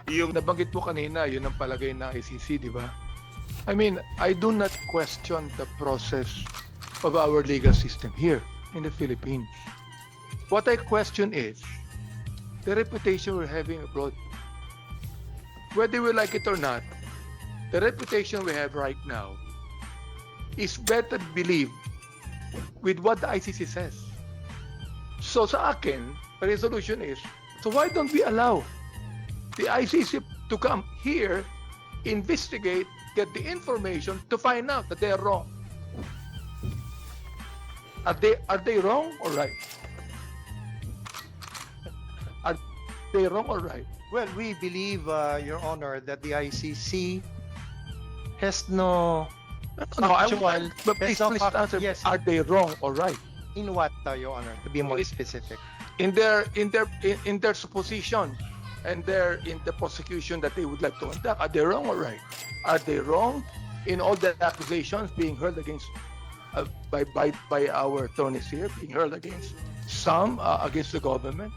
Yung nabanggit mo kanina, yun ang palagay ng ICC, di ba? I mean, I do not question the process of our legal system here in the Philippines. What I question is the reputation we're having abroad. Whether we like it or not, the reputation we have right now is better believed with what the ICC says. So sa akin, the resolution is, so why don't we allow the ICC to come here, investigate, get the information to find out that they are wrong? Are they wrong or right? Are they wrong or right? Well, we believe, Your Honor, that the ICC has no No, factual. but please, has no please fact- answer. Yes. Are they wrong or right? In what, Your Honor? To be more specific. In their supposition and in the prosecution that they would like to conduct, are they wrong or right? Are they wrong in all the accusations being hurled against by our attorneys here, being hurled against some against the government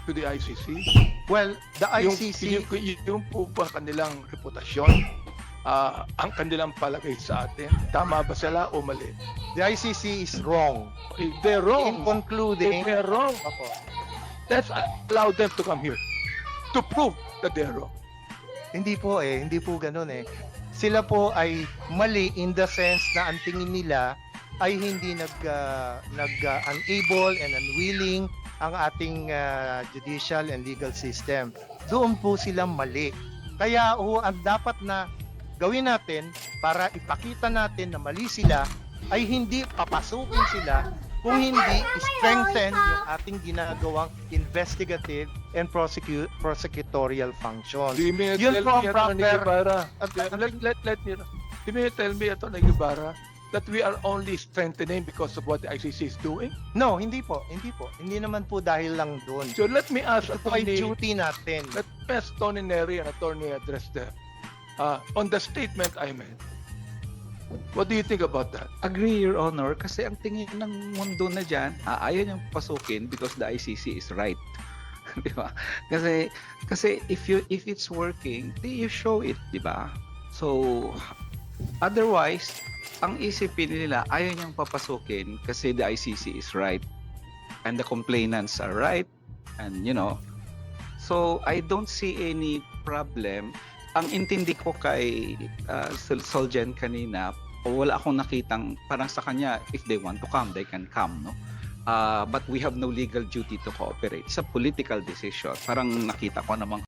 to the ICC? Well, the ICC. Yung po ba kanilang reputasyon, ang kanilang palagay sa atin, tama ba sila o mali? The ICC is wrong. If they're In wrong, concluding, if they're wrong, Opo. let's allow them to come here to prove that they're wrong. Hindi po hindi po ganun eh. Sila po ay mali in the sense na ang tingin nila ay hindi unable and unwilling ang ating judicial and legal system. Doon po sila mali. Kaya ang dapat na gawin natin para ipakita natin na mali sila ay hindi papasukin sila, kung hindi strengthen yung ating ginagawang investigative and prosecutorial function. Do you mean Yun tell po ang me, Attorney proper- Guevara, At- do you tell me, Attorney Guevara, that we are only strengthening because of what the ICC is doing? No, hindi po. Hindi naman po dahil lang doon. So let me ask Ito ay Attorney, duty natin. let me ask Tony Neri and Attorney address them. On the statement I made, what do you think about that? Agree, Your Honor, kasi ang tingin ng mundo na dyan, ayaw niyang pasukin because the ICC is right. Di ba? Kasi if it's working, you show it, di ba? So, otherwise, ang isipin nila, ayaw niyang papasukin kasi the ICC is right and the complainants are right and so I don't see any problem. Ang intindi ko kay Soljen kanina, wala akong nakitang parang sa kanya, if they want to come, they can come, no? But we have no legal duty to cooperate. It's a political decision. Parang nakita ko namang